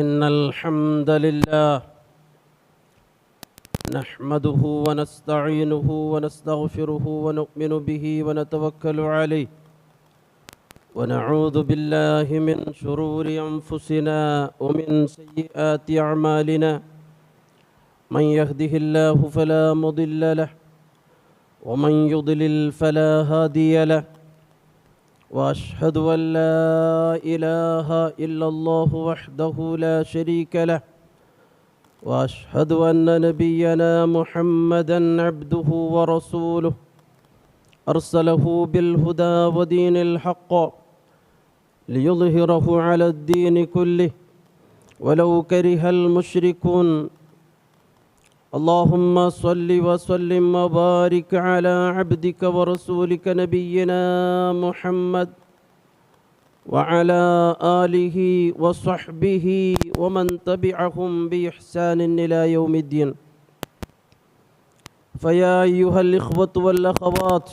إن الحمد لله نحمده ونستعينه ونستغفره ونؤمن به ونتوكل عليه ونعوذ بالله من شرور أنفسنا ومن سيئات أعمالنا من يهده الله فلا مضل له ومن يضلل فلا هادي له وأشهد أن لا إله إلا الله وحده لا شريك له وأشهد أن نبينا محمدا عبده ورسوله أرسله بالهدى ودين الحق ليظهره على الدين كله ولو كره المشركون اللهم صل وسلم وبارك على عبدك ورسولك نبينا محمد وعلى آله وصحبه ومن تبعهم بإحسان إلى يوم الدين. فيا أيها الإخوة والأخوات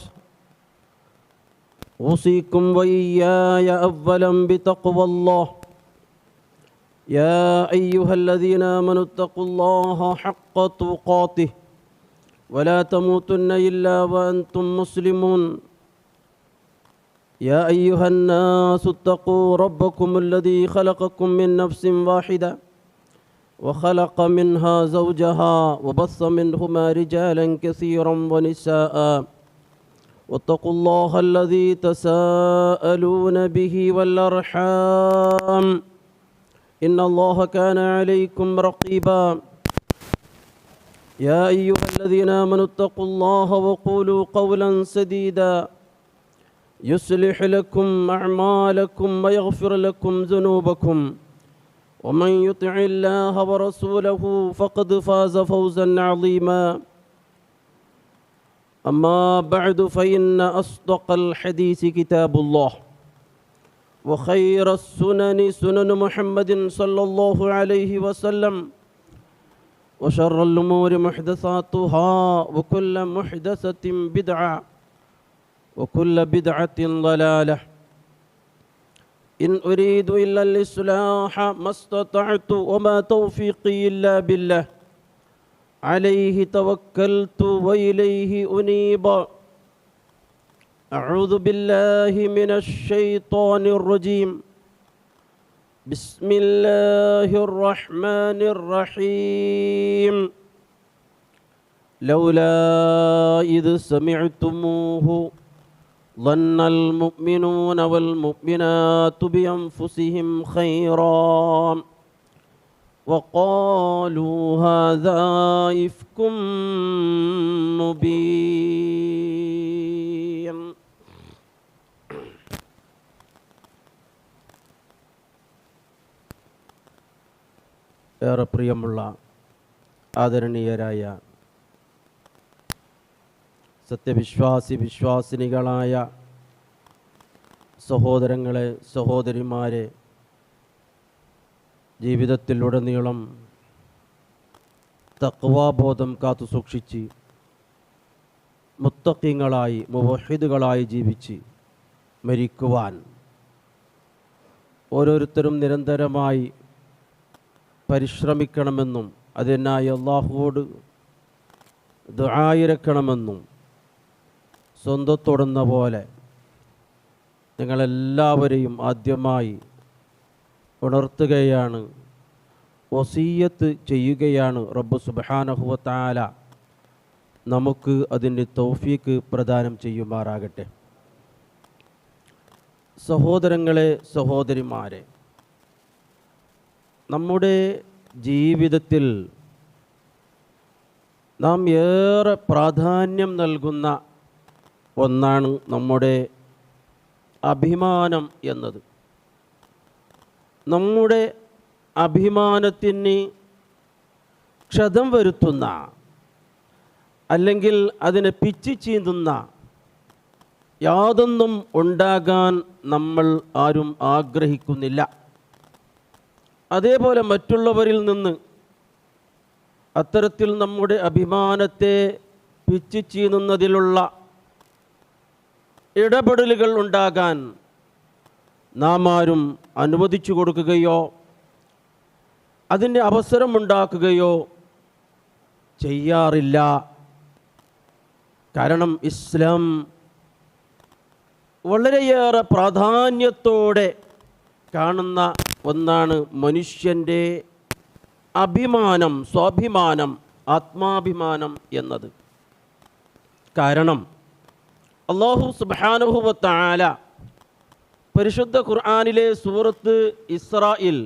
أوصيكم وإياي أولا بتقوى الله. يا أيها الذين آمنوا اتقوا الله حق تقاته ولا تموتن إلا وأنتم مسلمون. يا أيها الناس اتقوا ربكم الذي خلقكم من نفس واحدة وخلق منها زوجها وبث منهما رجالا كثيرا ونساء واتقوا الله الذي تساءلون به والأرحام إن الله كان عليكم رقيبا. يا أيها الذين آمنوا اتقوا الله وقولوا قولا سديدا يصلح لكم أعمالكم ويغفر لكم ذنوبكم ومن يطع الله ورسوله فقد فاز فوزا عظيما. أما بعد فإن أصدق الحديث كتاب الله وخير السنن سنن محمد صلى الله عليه وسلم وشر الأمور محدثاتها وكل محدثة بدعة وكل بدعة ضلالة. إن أريد إلا الإصلاح ما استطعت وما توفيقي إلا بالله عليه توكلت وإليه أنيب. أعوذ بالله من الشيطان الرجيم. بسم الله الرحمن الرحيم. لولا إذ سمعتموه ظن المؤمنون والمؤمنات بأنفسهم خيرا وقالوا هذا إفك مبين. ഏറെ പ്രിയമുള്ള ആദരണീയരായ വിശ്വാസിനികളായ സഹോദരങ്ങളെ, സഹോദരിമാരെ, ജീവിതത്തിലുടനീളം തഖ്വാബോധം കാത്തു സൂക്ഷിച്ച് മുത്തഖീങ്ങളായി മുവഹിദുകളായി ജീവിച്ച് മരിക്കുവാൻ ഓരോരുത്തരും നിരന്തരമായി പരിശ്രമിക്കണമെന്നും അതിനായി അല്ലാഹുവോട് ദുആയിരക്കണമെന്നും സ്വന്തത്തോടുന്ന പോലെ നിങ്ങളെല്ലാവരെയും ആദ്യമായി ഉണർത്തുകയാണ്, വസിയ്യത്ത് ചെയ്യുകയാണ്. റബ്ബ് സുബ്ഹാനഹു വ തആല നമുക്ക് അതിൻ്റെ തൗഫീക്ക് പ്രദാനം ചെയ്യുമാറാകട്ടെ. സഹോദരങ്ങളെ, സഹോദരിമാരെ, നമ്മുടെ ജീവിതത്തിൽ നാം ഏറെ പ്രാധാന്യം നൽകുന്ന ഒന്നാണ് നമ്മുടെ അഭിമാനം എന്നത്. നമ്മുടെ അഭിമാനത്തിന് ക്ഷതം വരുത്തുന്ന അല്ലെങ്കിൽ അതിനെ പിച്ചി ചീന്തുന്ന യാതൊന്നും ഉണ്ടാകാൻ നമ്മൾ ആരും ആഗ്രഹിക്കുന്നില്ല. അതേപോലെ മറ്റുള്ളവരിൽ നിന്ന് അത്തരത്തിൽ നമ്മുടെ അഭിമാനത്തെ പിച്ചി ചീന്തുന്നതിലുള്ള ഇടപെടലുകൾ ഉണ്ടാകാൻ നാം ആരും അനുവദിച്ചു കൊടുക്കുകയോ അതിന് അവസരമുണ്ടാക്കുകയോ ചെയ്യാറില്ല. കാരണം ഇസ്ലാം വളരെയേറെ പ്രാധാന്യത്തോടെ കാണുന്ന ഒന്നാണ് മനുഷ്യൻ്റെ അഭിമാനം, സ്വാഭിമാനം, ആത്മാഭിമാനം എന്നത്. കാരണം അല്ലാഹു സുബ്ഹാനഹു വ തആല പരിശുദ്ധ ഖുർആനിലെ സൂറത്ത് ഇസ്രായിൽ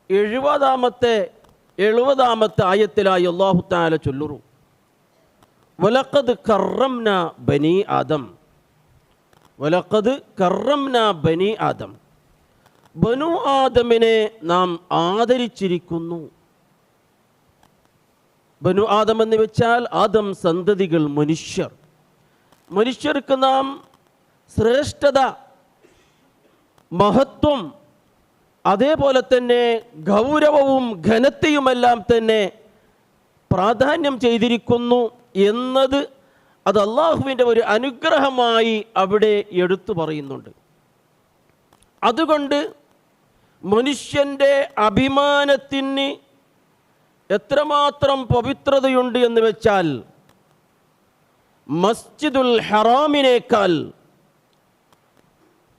70-ാമത്തെ ആയത്തിലായി അല്ലാഹു തആല ചൊല്ലുന്നു, വലഖദ് കറംന ബനി ആദം, വലഖദ് കറംന ബനി ആദം, ബനു ആദമിനെ നാം ആദരിച്ചിരിക്കുന്നു. ബനു ആദം എന്ന് വെച്ചാൽ ആദം സന്തതികൾ, മനുഷ്യർ. മനുഷ്യർക്ക് നാം ശ്രേഷ്ഠത, മഹത്വം, അതേപോലെ തന്നെ ഗൗരവവും ഘനതയുമെല്ലാം തന്നെ പ്രാധാന്യം ചെയ്തിരിക്കുന്നു എന്നത് അത് അള്ളാഹുവിൻ്റെ ഒരു അനുഗ്രഹമായി അവിടെ എടുത്തു പറയുന്നുണ്ട്. അതുകൊണ്ട് മനുഷ്യൻ്റെ അഭിമാനത്തിന് എത്രമാത്രം പവിത്രതയുണ്ട് എന്ന് വെച്ചാൽ മസ്ജിദുൽ ഹറാമിനേക്കാൾ,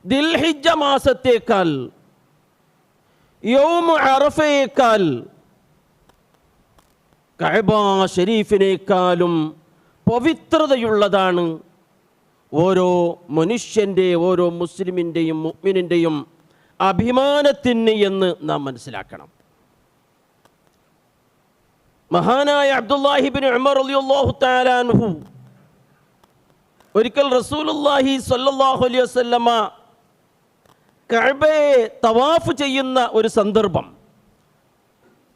ദിൽഹിജ്ജ മാസത്തേക്കാൾ, യൗമു അറഫയേക്കാൾ, കഅബ ഷരീഫിനേക്കാളും പവിത്രതയുള്ളതാണ് ഓരോ മനുഷ്യൻ്റെ, ഓരോ മുസ്ലിമിൻ്റെയും മുഅ്മിനിൻ്റെയും അഭിമാനത്തിന് എന്ന് നാം മനസ്സിലാക്കണം. മഹാനായ അബ്ദുല്ലാഹി ഇബ്നു ഉമർ റളിയല്ലാഹു തആല അൻഹു ഒരിക്കൽ റസൂലുള്ളാഹി സ്വല്ലല്ലാഹു അലൈഹി വസല്ലമ കഅബയെ തവാഫ് ചെയ്യുന്ന ഒരു സന്ദർഭം,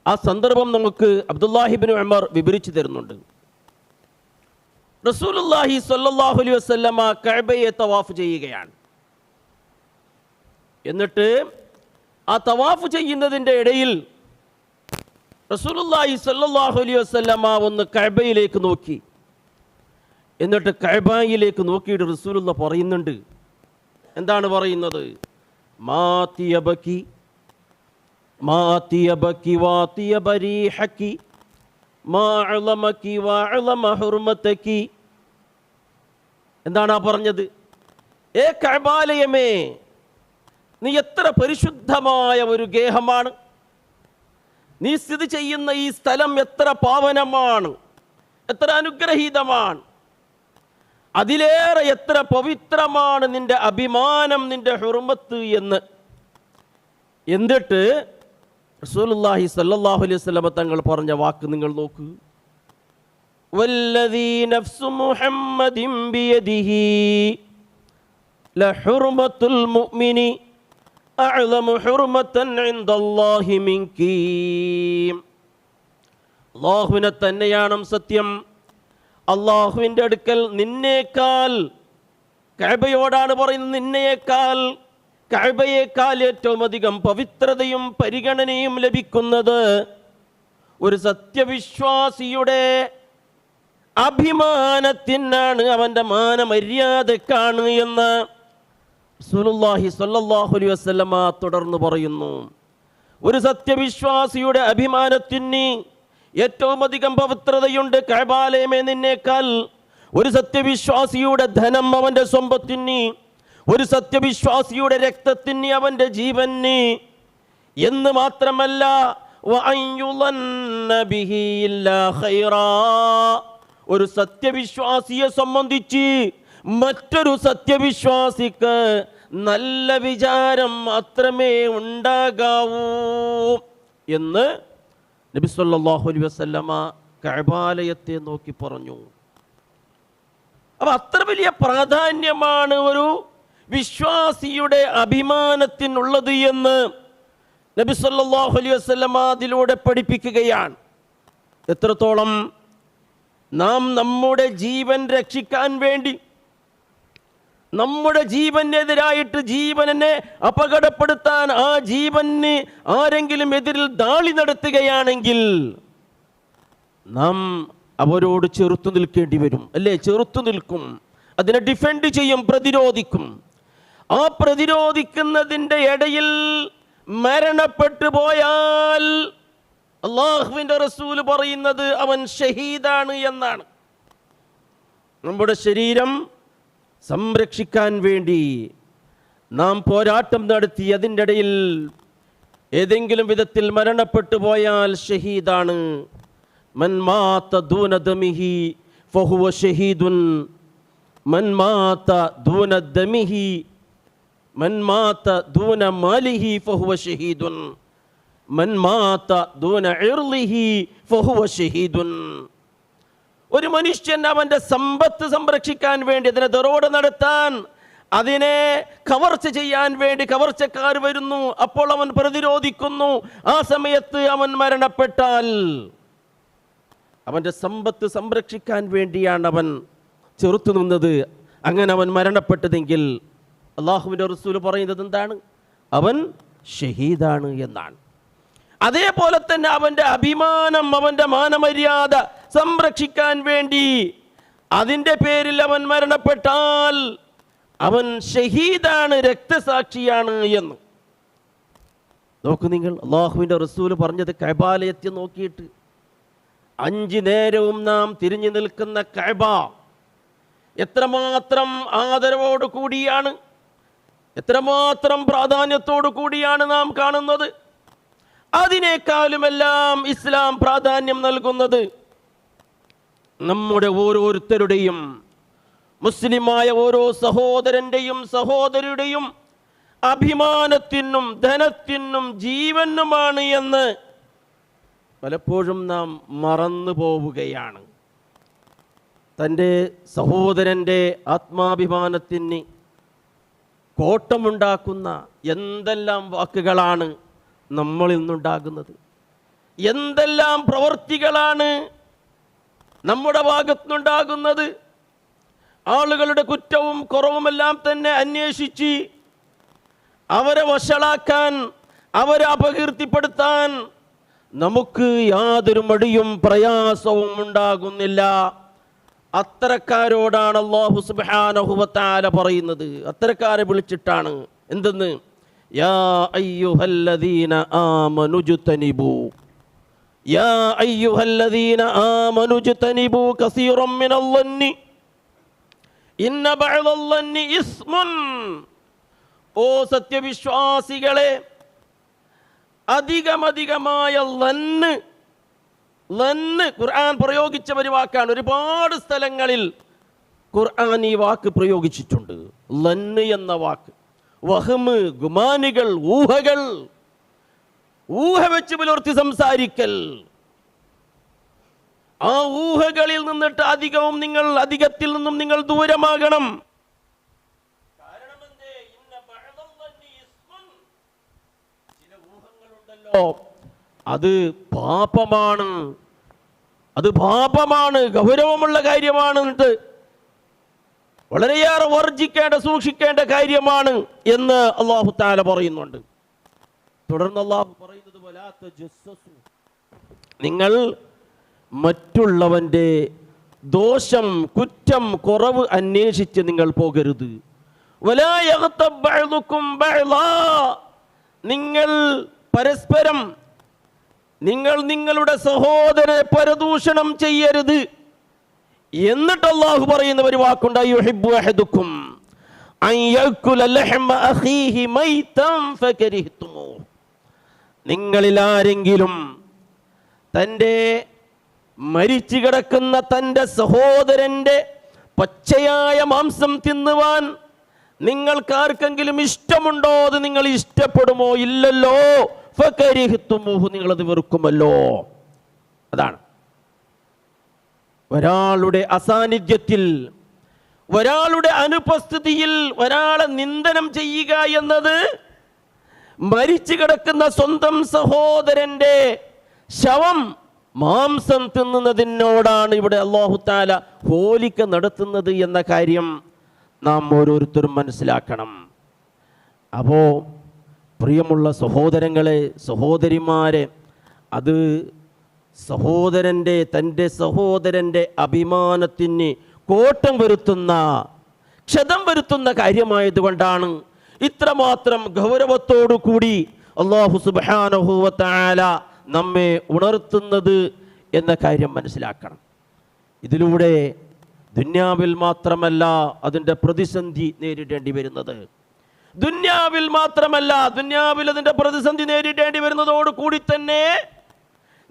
ആ സന്ദർഭം നമുക്ക് അബ്ദുല്ലാഹി ഇബ്നു ഉമർ വിവരിച്ചു തരുന്നുണ്ട്. റസൂലുള്ളാഹി സ്വല്ലല്ലാഹു അലൈഹി വസല്ലമ കഅബയെ തവാഫ് ചെയ്യുകയാണ്. എന്നിട്ട് ആ തവാഫ് ചെയ്യുന്നതിൻ്റെ ഇടയിൽ റസൂലുള്ളാഹി സ്വല്ലല്ലാഹു അലൈഹി വസല്ലമ ഒന്ന് കഅബയിലേക്ക് നോക്കി. എന്നിട്ട് കഅബയിലേക്ക് നോക്കിയിട്ട് റസൂലുള്ള പറയുന്നുണ്ട്, എന്താണ് പറയുന്നത്? മാ തിയബകി മാ തിയബകി വാ തിയബരീഹകി മാ അളമകി വാ അളമ ഹുർമതകി. എന്താണ് ആ പറഞ്ഞത്? ഏ കഅബാലയമേ, നീ എത്ര പരിശുദ്ധമായ ഒരു ഗേഹമാണ്, നീ സ്ഥിതി ചെയ്യുന്ന ഈ സ്ഥലം എത്ര പാവനമാണ്, എത്ര അനുഗ്രഹീതമാണ്, അതിലേറെ എത്ര പവിത്രമാണ് നിന്റെ അഭിമാനം, നിന്റെ ഹുർമത്ത് എന്ന്. എന്നിട്ട് റസൂലുള്ളാഹി സ്വല്ലല്ലാഹു അലൈഹി വസല്ലം തങ്ങൾ പറഞ്ഞ വാക്ക് നിങ്ങൾ നോക്കൂ. വല്ലദീ നഫ്സു മുഹമ്മദിൻ ബിയദിഹി ലഹുർമത്തുൽ മുഅ്മിനി അഅ്ലമു ഹുർമതൻ ഇൻദല്ലാഹി മിൻകി. അല്ലാഹുവിനെ തന്നെയാണ് സത്യം, അള്ളാഹുവിൻ്റെ അടുക്കൽ നിന്നേക്കാൾ, കഅബയോടാണ് പറയുന്നത്, നിന്നേക്കാൾ, കഅബയേക്കാൾ ഏറ്റവും അധികം പവിത്രതയും പരിഗണനയും ലഭിക്കുന്നത് ഒരു സത്യവിശ്വാസിയുടെ അഭിമാനത്തിനാണ്, അവൻ്റെ മാനമര്യാദക്കാണ് എന്ന് റസൂലുള്ളാഹി സ്വല്ലല്ലാഹു അലൈഹി വസല്ലമ തുടർന്ന് പറയുന്നു. ഒരു സത്യവിശ്വാസിയുടെ അഭിമാനത്തിന് ഏറ്റവും അധികം പവിത്രതയുണ്ട് കഅബാലയമേ നിന്നേക്കാൾ. ഒരു സത്യവിശ്വാസിയുടെ ധനം അവൻ്റെ സമ്പത്തിന്, ഒരു സത്യവിശ്വാസിയുടെ രക്തത്തിന്, അവൻ്റെ ജീവന് എന്ന് മാത്രമല്ല ഒരു സത്യവിശ്വാസിയെ സംബന്ധിച്ച് മറ്റൊരു സത്യവിശ്വാസിക്ക് നല്ല വിചാരം മാത്രമേ ഉണ്ടാകാവൂ എന്ന് നബി സല്ലല്ലാഹു അലൈഹി വസല്ലമ കഅബാലയത്തെ നോക്കി പറഞ്ഞു. അപ്പം അത്ര വലിയ പ്രാധാന്യമാണ് ഒരു വിശ്വാസിയുടെ അഭിമാനത്തിനുള്ളത് എന്ന് നബി സല്ലല്ലാഹു അലൈഹി വസല്ലമ അതിലൂടെ പഠിപ്പിക്കുകയാണ്. എത്രത്തോളം നാം നമ്മുടെ ജീവൻ രക്ഷിക്കാൻ വേണ്ടി, നമ്മുടെ ജീവനെതിരായിട്ട്, ജീവനെ അപകടപ്പെടുത്താൻ, ആ ജീവന് ആരെങ്കിലും എതിരിൽ ദാളി നടത്തുകയാണെങ്കിൽ നാം അവരോട് ചെറുത്തു നിൽക്കേണ്ടി വരും, അല്ലേ? ചെറുത്തു നിൽക്കും, അതിനെ ഡിഫെൻഡ് ചെയ്യും, പ്രതിരോധിക്കും. ആ പ്രതിരോധിക്കുന്നതിൻ്റെ ഇടയിൽ മരണപ്പെട്ടു പോയാൽ അല്ലാഹുവിൻ്റെ റസൂൽ പറയുന്നത് അവൻ ഷഹീദാണ് എന്നാണ്. നമ്മുടെ ശരീരം സംരക്ഷിക്കാൻ വേണ്ടി നാം പോരാട്ടം നടത്തി അതിൻ്റെ ഇടയിൽ ഏതെങ്കിലും വിധത്തിൽ മരണപ്പെട്ടു പോയാൽ ഷഹീദാണ്. മൻ മാത ദൂന ദമിഹി ഫഹുവ ഷഹീദുൻ, മൻ മാത ദൂന ദമിഹി, മൻ മാത ദൂന മാലിഹി ഫഹുവ ഷഹീദുൻ, മൻ മാത ദൂന ഇർളിഹി ഫഹുവ ഷഹീദുൻ. ഒരു മനുഷ്യൻ അവൻ്റെ സമ്പത്ത് സംരക്ഷിക്കാൻ വേണ്ടി, അതിനെ ദറോട നടത്താൻ, അതിനെ കവർച്ച ചെയ്യാൻ വേണ്ടി കവർച്ചക്കാർ വരുന്നു, അപ്പോൾ അവൻ പ്രതിരോധിക്കുന്നു. ആ സമയത്ത് അവൻ മരണപ്പെട്ടാൽ അവൻ്റെ സമ്പത്ത് സംരക്ഷിക്കാൻ വേണ്ടിയാണ് അവൻ ചെറുത്തു നിന്നത്. അങ്ങനെ അവൻ മരണപ്പെട്ടതെങ്കിൽ അല്ലാഹുവിൻ്റെ റസൂൽ പറയുന്നത് എന്താണ്? അവൻ ഷഹീദാണ് എന്നാണ്. അതേപോലെ തന്നെ അവൻ്റെ അഭിമാനം, അവൻ്റെ മാനമര്യാദ സംരക്ഷിക്കാൻ വേണ്ടി അതിൻ്റെ പേരിൽ അവൻ മരണപ്പെട്ടാൽ അവൻ ഷഹീദാണ്, രക്തസാക്ഷിയാണ് എന്ന്. നോക്കൂ നിങ്ങൾ, അല്ലാഹുവിൻ്റെ റസൂൽ പറഞ്ഞത് കഅബാലയത്തെ നോക്കിയിട്ട് 5 നേരവും നാം തിരിഞ്ഞു നിൽക്കുന്ന കഅബ എത്രമാത്രം ആദരവോടു കൂടിയാണ്, എത്രമാത്രം പ്രാധാന്യത്തോടു കൂടിയാണ് നാം കാണുന്നത്. അതിനേക്കാളുമെല്ലാം ഇസ്ലാം പ്രാധാന്യം നൽകുന്നത് നമ്മുടെ ഓരോരുത്തരുടെയും, മുസ്ലിമായ ഓരോ സഹോദരൻ്റെയും സഹോദരിയുടെയും അഭിമാനത്തിനും ധനത്തിനും ജീവനുമാണ് എന്ന് പലപ്പോഴും നാം മറന്നു പോവുകയാണ്. തൻ്റെ സഹോദരൻ്റെ ആത്മാഭിമാനത്തിന് കോട്ടമുണ്ടാക്കുന്ന എന്തെല്ലാം വാക്കുകളാണ് നമ്മളിൽ നിന്നുണ്ടാകുന്നത്, എന്തെല്ലാം പ്രവൃത്തികളാണ് നമ്മുടെ ഭാഗത്തുനിന്നുണ്ടാകുന്നത്. ആളുകളുടെ കുറ്റവും കുറവുമെല്ലാം തന്നെ അന്വേഷിച്ച് അവരെ വഷളാക്കാൻ, അവരെ അപകീർത്തിപ്പെടുത്താൻ നമുക്ക് യാതൊരു മടിയും പ്രയാസവും ഉണ്ടാകുന്നില്ല. അത്തരക്കാരോടാണ് അല്ലാഹു സുബ്ഹാനഹു വ തആല പറയുന്നത്. അത്തരക്കാരെ വിളിച്ചിട്ടാണ് എന്തെന്ന്? യാ അയ്യുഹല്ലദീന ആമനുജ്തനിബു, യാ അയ്യുഹല്ലദീന ആമനുജ്തനിബു കസീറൻ മിനൽ-ളന്നി ഇന്ന ബഅദൽ-ളന്നി ഇസ്മുൻ. ഓ സത്യവിശ്വാസികളെ, അധികമധികമായ ലന്ന് ഖുർആൻ പ്രയോഗിച്ച ഒരു വാക്കാണ്. ഒരുപാട് സ്ഥലങ്ങളിൽ ഖുർആൻ ഈ വാക്ക് പ്രയോഗിച്ചിട്ടുണ്ട്. ലന്ന് എന്ന വാക്ക്, വഹ്മ്, ഗുമാനുകൾ, ഊഹകൾ, ഊഹ വെച്ച് പുലർത്തി സംസാരിക്കൽ. ആ ഊഹകളിൽ നിന്നിട്ട് അധികത്തിൽ നിന്നും നിങ്ങൾ ദൂരമാകണം. ചില ഊഹങ്ങളുണ്ടല്ലോ, അത് പാപമാണ്, അത് പാപമാണ്, ഗൗരവമുള്ള കാര്യമാണ്, വളരെയേറെ വർജിക്കേണ്ട സൂക്ഷിക്കേണ്ട കാര്യമാണ് എന്ന് അല്ലാഹു തആല പറയുന്നുണ്ട്. തുടർന്ന് അല്ലാഹു പറയുന്നത് വലാ തജസ്സസു, നിങ്ങൾ മറ്റുള്ളവൻ്റെ ദോഷം, കുറ്റം, കുറവ് അന്വേഷിച്ച് നിങ്ങൾ പോകരുത്. വലാ യഗ്തബ് ബഅ്ദുകും ബഅ്ളാ, നിങ്ങൾ പരസ്പരം, നിങ്ങൾ നിങ്ങളുടെ സഹോദരനെ പരദൂഷണം ചെയ്യരുത്. എന്നിട്ട് അല്ലാഹു പറയുന്ന ഒരു വാക്കുണ്ട്, യുഹിബ്ബു അഹദുക്കും അൻ യഅകുല ലഹ്മ അഖീഹി മൈതൻ ഫകരിഹ്തുമൂ. നിങ്ങളിൽ ആരെങ്കിലും തൻ്റെ മരിച്ചു കിടക്കുന്ന തൻ്റെ സഹോദരൻ്റെ പച്ചയായ മാംസം തിന്നുവാൻ നിങ്ങൾക്കാർക്കെങ്കിലും ഇഷ്ടമുണ്ടോ? അത് നിങ്ങൾ ഇഷ്ടപ്പെടുമോ? ഇല്ലല്ലോ. ഫകരിഹ്തുമൂഹു, നിങ്ങളത് വെറുക്കുമല്ലോ. അതാണ് ഒരാളുടെ അസാന്നിധ്യത്തിൽ, ഒരാളുടെ അനുപസ്ഥിതിയിൽ ഒരാളെ നിന്ദനം ചെയ്യുക എന്നത് മരിച്ചു കിടക്കുന്ന സ്വന്തം സഹോദരൻ്റെ ശവം, മാംസം തിന്നുന്നതിനോടാണ് ഇവിടെ അല്ലാഹു തആല ഹോലിക്ക നടത്തുന്നത് എന്ന കാര്യം നാം ഓരോരുത്തരും മനസ്സിലാക്കണം. അപ്പോൾ പ്രിയമുള്ള സഹോദരങ്ങളെ, സഹോദരിമാരെ, അത് തൻ്റെ സഹോദരൻ്റെ അഭിമാനത്തിന് കോട്ടം വരുത്തുന്ന, ക്ഷതം വരുത്തുന്ന കാര്യമായതുകൊണ്ടാണ് ഇത്രമാത്രം ഗൗരവത്തോടു കൂടി അല്ലാഹു സുബ്ഹാനഹു വ തആല നമ്മെ ഉണർത്തുന്നത് എന്ന കാര്യം മനസ്സിലാക്കണം. ഇതിലൂടെ ദുന്യാവിൽ മാത്രമല്ല അതിൻ്റെ പ്രതിസന്ധി നേരിടേണ്ടി വരുന്നത്, ദുന്യാവിൽ മാത്രമല്ല ദുന്യാവിൽ അതിൻ്റെ പ്രതിസന്ധി നേരിടേണ്ടി വരുന്നതോട് കൂടി തന്നെ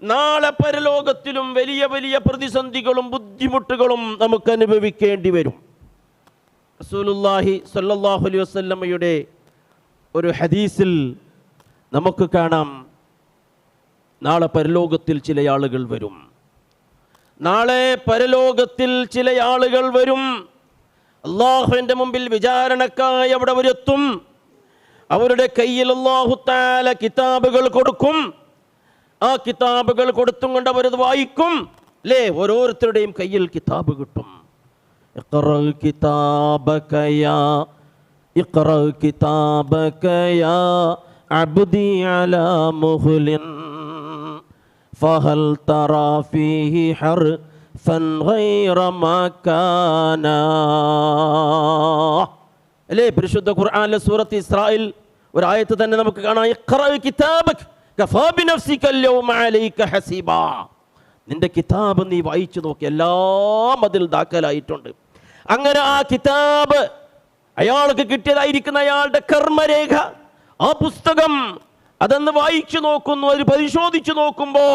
നാളെ പരലോകത്തിലും വലിയ വലിയ പ്രതിസന്ധികളും ബുദ്ധിമുട്ടുകളും നമുക്ക് അനുഭവിക്കേണ്ടി വരും. റസൂലുള്ളാഹി സ്വല്ലല്ലാഹു അലൈഹി വസല്ലമയുടെ ഒരു ഹദീസിൽ നമുക്ക് കാണാം, നാളെ പരലോകത്തിൽ ചില ആളുകൾ വരും, നാളെ പരലോകത്തിൽ ചില ആളുകൾ വരും. അള്ളാഹുവിൻ്റെ മുമ്പിൽ വിചാരണക്കായി അവിടെ അവരെത്തും. അവരുടെ കയ്യിൽ അല്ലാഹു തആല കിതാബുകൾ കൊടുക്കും. ആ കിതാബുകൾ കൊടുത്തും കൊണ്ട് അവരത് വായിക്കും. അല്ലേ, ഓരോരുത്തരുടെയും കയ്യിൽ കിതാബ് കിട്ടും. ഇഖ്റ കിതാബക യാ അബ്ദി അലാ മുഹ്ലിൻ ഫഹൽ തറാ ഫീഹി ഹർഫൻ ഗൈറ മാ കാന. അല്ലേ, പരിശുദ്ധ ഖുർആനിലെ സൂറത്ത് ഇസ്രായിൽ ഒരു ആയത്ത് തന്നെ നമുക്ക് കാണാം, ഇഖ്റ കിതാബക കഫാ ബിനഫ്സിക അൽയൗമ അലൈക ഹസീബാ. നിന്റെ കിതാബ് നീ വായിച്ചു നോക്കി, എല്ലാം അതിൽ ദാഖലായിട്ടുണ്ട്. അങ്ങനെ ആ കിതാബ് അയാൾക്ക് കിട്ടിയതായിരിക്കുന്ന അയാളുടെ കർമ്മരേഖ, ആ പുസ്തകം അതൊന്ന് വായിച്ചു നോക്കുന്നു, അത് പരിശോധിച്ചു നോക്കുമ്പോ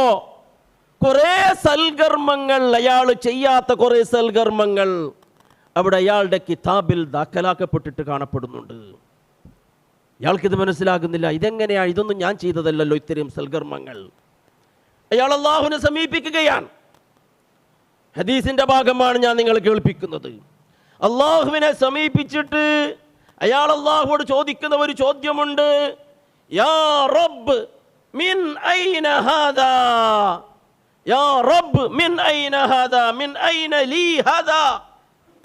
കുറെ സൽകർമ്മങ്ങൾ, അയാൾ ചെയ്യാത്ത കുറെ സൽകർമ്മങ്ങൾ അവിടെ അയാളുടെ കിതാബിൽ ദാഖലാക്കപ്പെട്ടിട്ട് കാണപ്പെടുന്നുണ്ട്. അയാൾക്കിത് മനസ്സിലാകുന്നില്ല, ഇതെങ്ങനെയാ, ഇതൊന്നും ഞാൻ ചെയ്തതല്ലല്ലോ ഇത്രയും സൽകർമ്മങ്ങൾ. അയാൾ അള്ളാഹുവിനെ സമീപിക്കുകയാണ്. ഹദീസിന്റെ ഭാഗമാണ് ഞാൻ നിങ്ങളെ കേൾപ്പിക്കുന്നത്. അള്ളാഹുവിനെ സമീപിച്ചിട്ട് അയാൾ അള്ളാഹുവോട് ചോദിക്കുന്ന ഒരു ചോദ്യമുണ്ട്, യാ റബ്ബ് മിൻ ഐന ഹാദാ, യാ റബ്ബ് മിൻ ഐന ഹാദാ, മിൻ ഐന ലീ ഹാദാ.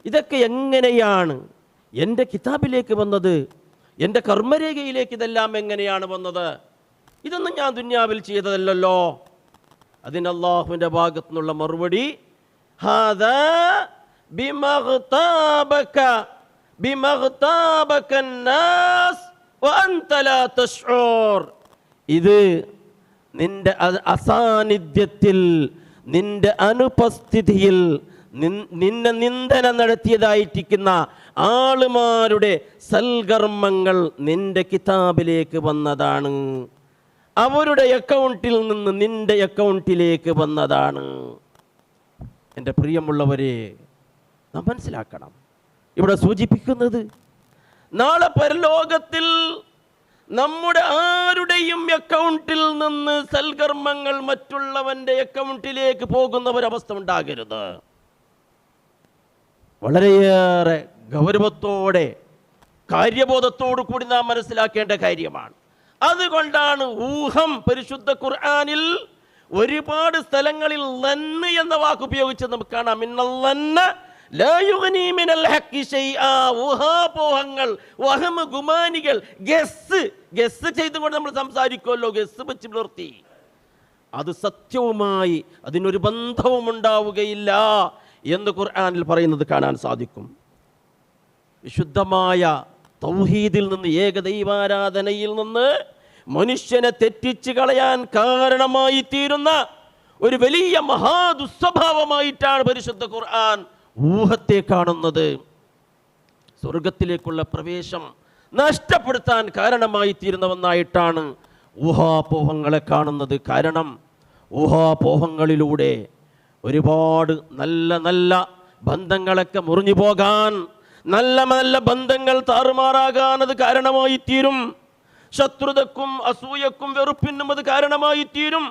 ഇതൊക്കെ എങ്ങനെയാണ് എൻ്റെ കിതാബിലേക്ക് വന്നത്, എൻ്റെ കർമ്മരേഖയിലേക്ക് ഇതെല്ലാം എങ്ങനെയാണ് വന്നത്? ഇതൊന്നും ഞാൻ ദുന്യാവിൽ ചെയ്തതല്ലല്ലോ. അതിന് അല്ലാഹുവിൻ്റെ ഭാഗത്തു നിന്നുള്ള മറുപടി, ഹാദാ ബിമഗ്താബക അന്നാസ് വഅൻത ലാ തശ്ഊർ. ഇത് നിന്റെ അസാന്നിധ്യത്തിൽ, നിന്റെ അനുപസ്ഥിതിയിൽ നിന്നെ നിന്ദന നടത്തിയതായിരിക്കുന്ന ആളുമാരുടെ സൽകർമ്മങ്ങൾ നിന്റെ കിതാബിലേക്ക് വന്നതാണ്, അവരുടെ അക്കൗണ്ടിൽ നിന്ന് നിന്റെ അക്കൗണ്ടിലേക്ക് വന്നതാണ്. എൻ്റെ പ്രിയമുള്ളവരെ, നാം മനസ്സിലാക്കണം, ഇവിടെ സൂചിപ്പിക്കുന്നത് നാളെ പരലോകത്തിൽ നമ്മുടെ ആരുടെയും അക്കൗണ്ടിൽ നിന്ന് സൽകർമ്മങ്ങൾ മറ്റുള്ളവൻ്റെ അക്കൗണ്ടിലേക്ക് പോകുന്ന ഒരവസ്ഥ ഉണ്ടാകരുത്. വളരെയേറെ ഗൗരവത്തോടെ കാര്യബോധത്തോടു കൂടി നാം മനസ്സിലാക്കേണ്ട കാര്യമാണ്. അതുകൊണ്ടാണ് ഊഹം പരിശുദ്ധ ഖുർആനിൽ ഒരുപാട് സ്ഥലങ്ങളിൽ ലന്ന് എന്ന വാക്ക് ഉപയോഗിച്ച് നമുക്ക് കാണാം. ഇന്നല്ലന്ന ലാ യുഗ്നി മിനൽ ഹഖി ശൈആ. ഊഹാപോഹങ്ങൾ, വഹമ്, ഗുമാനികൾ, ഗസ് ചെയ്തുകൊണ്ട് നമ്മൾ സംസാരിക്കുമല്ലോ, ഗസ് വെച്ച് പുലർത്തി, അത് സത്യവുമായി അതിനൊരു ബന്ധവും ഉണ്ടാവുകയില്ല എന്ന് ഖുർആനിൽ പറയുന്നത് കാണാൻ സാധിക്കും. വിശുദ്ധമായ തൗഹീദിൽ നിന്ന്, ഏകദൈവാരാധനയിൽ നിന്ന് മനുഷ്യനെ തെറ്റിച്ച് കളയാൻ കാരണമായി തീരുന്ന ഒരു വലിയ മഹാദുസ്വഭാവമായിട്ടാണ് പരിശുദ്ധ ഖുർആൻ ഊഹത്തെ കാണുന്നത്. സ്വർഗത്തിലേക്കുള്ള പ്രവേശം നഷ്ടപ്പെടുത്താൻ കാരണമായി തീരുന്നവന്നായിട്ടാണ് ഊഹാപോഹങ്ങളെ കാണുന്നത്. കാരണം ഊഹാപോഹങ്ങളിലൂടെ ഒരുപാട് നല്ല നല്ല ബന്ധങ്ങളൊക്കെ മുറിഞ്ഞു പോകാൻ, നല്ല നല്ല ബന്ധങ്ങൾ താറുമാറാകാൻ അത് കാരണമായി തീരും. ശത്രുതക്കും അസൂയക്കും വെറുപ്പിനും അത് കാരണമായി തീരും.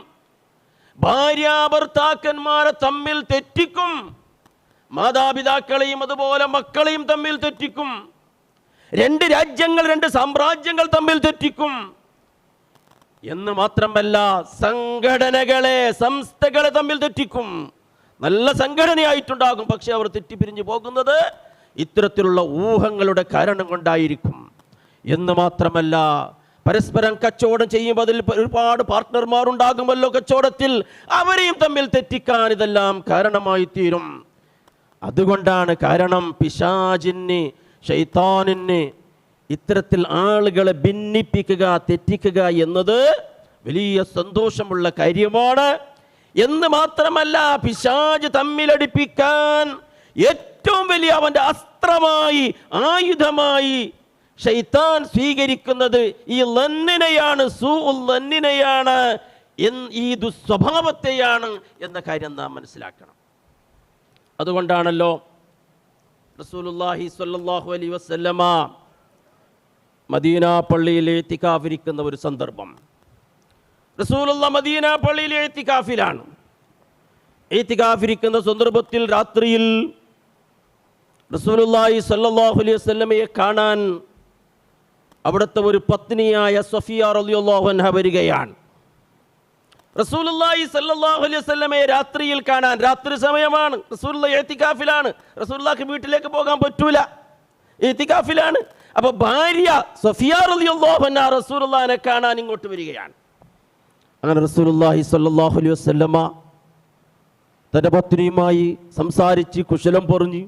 ഭാര്യാഭർത്താക്കന്മാരെ തമ്മിൽ തെറ്റിക്കും, മാതാപിതാക്കളെയും അതുപോലെ മക്കളെയും തമ്മിൽ തെറ്റിക്കും. രണ്ട് രാജ്യങ്ങൾ, രണ്ട് സാമ്രാജ്യങ്ങൾ തമ്മിൽ തെറ്റിക്കും എന്ന് മാത്രമല്ല, സംഘടനകളെ, സംസ്ഥകളെ തമ്മിൽ തെറ്റിക്കും. നല്ല സംഘടനയായിട്ടുണ്ടാകും, പക്ഷെ അവർ തെറ്റിപ്പിരിഞ്ഞു പോകുന്നത് ഇത്തരത്തിലുള്ള ഊഹങ്ങളുടെ കാരണം കൊണ്ടായിരിക്കും. എന്ന് മാത്രമല്ല, പരസ്പരം കച്ചവടം ചെയ്യുമ്പോൾ അതിൽ ഒരുപാട് പാർട്ട്ണർമാരുണ്ടാകുമല്ലോ കച്ചവടത്തിൽ, അവരെയും തമ്മിൽ തെറ്റിക്കാൻ ഇതെല്ലാം കാരണമായി തീരും. അതുകൊണ്ടാണ് കാരണം പിശാചിന്, ശൈത്താനിന് ഇത്തരത്തിൽ ആളുകളെ ഭിന്നിപ്പിക്കുക, തെറ്റിക്കുക എന്നത് വലിയ സന്തോഷമുള്ള കാര്യമാണ്. എന്ന് മാത്രമല്ല, പിശാച് തമ്മിലടിപ്പിക്കാൻ ഏറ്റവും വലിയ അവൻ്റെ അസ്ത്രമായി, ആയുധമായി ശൈത്താൻ സ്വീകരിക്കുന്നത് ഈ ലന്നിനെയാണ്, ലന്നിനെയാണ്, ഈ ദുസ്വഭാവത്തെയാണ് എന്ന കാര്യം നാം മനസ്സിലാക്കണം. അതുകൊണ്ടാണല്ലോ റസൂലുള്ളാഹി സ്വല്ലല്ലാഹു അലൈഹി വസല്ലമ മദീന പള്ളിയിൽ ഇത്തികാഫിരിക്കുന്ന ഒരു സന്ദർഭം. റസൂലുള്ളാഹി മദീന പള്ളിയിൽ ഇത്തികാഫിലാണ്. ഇത്തികാഫിരിക്കുന്ന സന്ദർഭത്തിൽ രാത്രിയിൽ റസൂലുള്ളാഹി സ്വല്ലല്ലാഹു അലൈഹി വസല്ലമയെ കാണാൻ അവിടുത്തെ ഒരു പത്നിയായ സഫിയ റളിയല്ലാഹു അൻഹ വരികയാണ്. റസൂലുള്ളാഹി സ്വല്ലല്ലാഹു അലൈഹി വസല്ലമയെ രാത്രിയിൽ കാണാൻ, രാത്രി സമയമാണ്, റസൂലുള്ളാഹി ഇത്തികാഫിലാണ്, റസൂലുള്ളാഹിക്ക് വീട്ടിലേക്ക് പോകാൻ പറ്റൂല, ഇത്തികാഫിലാണ്. അപ്പോൾ ഭാര്യ സഫിയ റളിയല്ലാഹു അൻഹ റസൂലുള്ളാഹിനെ കാണാൻ ഇങ്ങോട്ട് വരികയാണ്. അങ്ങനെ റസൂലുള്ളാഹി സ്വല്ലല്ലാഹു അലൈഹി വസല്ലമ തൻ്റെ പത്നിയുമായി സംസാരിച്ച് കുശലം പറഞ്ഞു.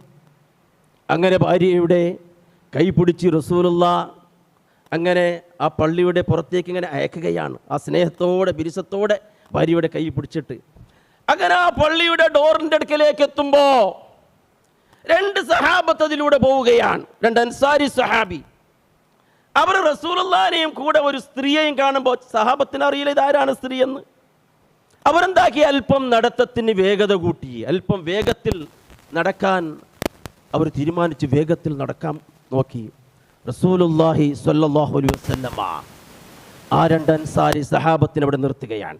അങ്ങനെ ഭാര്യയുടെ കൈ പിടിച്ച് റസൂലുള്ളാഹി അങ്ങനെ ആ പള്ളിയുടെ പുറത്തേക്ക് ഇങ്ങനെ അയക്കുകയാണ്. ആ സ്നേഹത്തോടെ, ബിരുസത്തോടെ ഭാര്യയുടെ കൈ പിടിച്ചിട്ട് അങ്ങനെ ആ പള്ളിയുടെ ഡോറിൻ്റെ അടുക്കലേക്ക് എത്തുമ്പോൾ രണ്ട് സഹാബത്ത് അതിലൂടെ പോവുകയാണ്, രണ്ട് അൻസാരി സഹാബി. അവർ റസൂലുള്ളാഹിനെയും കൂടെ ഒരു സ്ത്രീയെയും കാണുമ്പോൾ സഹാബത്തിന് അറിയില്ല ഇതാരാണ് സ്ത്രീ എന്ന്. അവരെന്താക്കി, അല്പം നടത്തത്തിന് വേഗത കൂട്ടി, അല്പം വേഗത്തിൽ നടക്കാൻ അവർ തീരുമാനിച്ച് വേഗത്തിൽ നടക്കാൻ നോക്കി. റസൂലുള്ളാഹി സ്വല്ലല്ലാഹു അലൈഹി വസല്ലമ ആ രണ്ട് അൻസാരി സഹാബത്തിനെ അവിടെ നിർത്തുകയാണ്.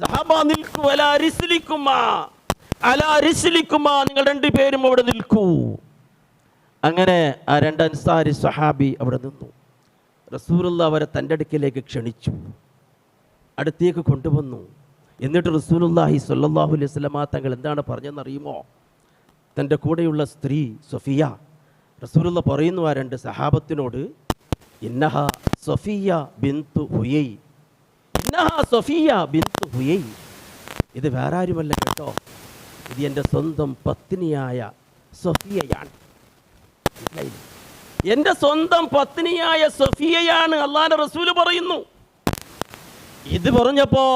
സഹാബ നിൽക്കൂ, അലാ റിസ്ലിക്കുമാ, അലാ റിസ്ലിക്കുമാ, നിങ്ങൾ രണ്ടുപേരും അവിടെ നിൽക്കൂ. അങ്ങനെ ആ രണ്ട് അൻസാരി സഹാബി അവിടെ നിന്നു. റസൂലുള്ളാഹി അവരെ തൻ്റെ അടുക്കലേക്ക് ക്ഷണിച്ചു, അടുത്തേക്ക് കൊണ്ടുവന്നു. എന്നിട്ട് റസൂലുള്ളാഹി സ്വല്ലല്ലാഹു അലൈഹി വസല്ലമ തങ്ങൾ എന്താണ് പറഞ്ഞതെന്നറിയുമോ? തൻ്റെ കൂടെയുള്ള സ്ത്രീ സഫിയ, റസൂലുള്ളാഹി പറയുന്നു ആ രണ്ട് സഹാബത്തിനോട്, ഇന്നഹ സഫിയ ബിന്തു ഹുയൈ, ഇന്നഹ സഫിയ ബിന്തു ഹുയൈ, ഇത് വേറെ ആരുമല്ല കേട്ടോ, ഇത് എൻ്റെ സ്വന്തം പത്നിയായ സഫിയയാണ്. എൻ്റെ സ്വന്തം പത്നിയായ സഫിയയാണ് അല്ലാഹുവിൻ്റെ റസൂൽ പറയുന്നു. ഇത് പറഞ്ഞപ്പോൾ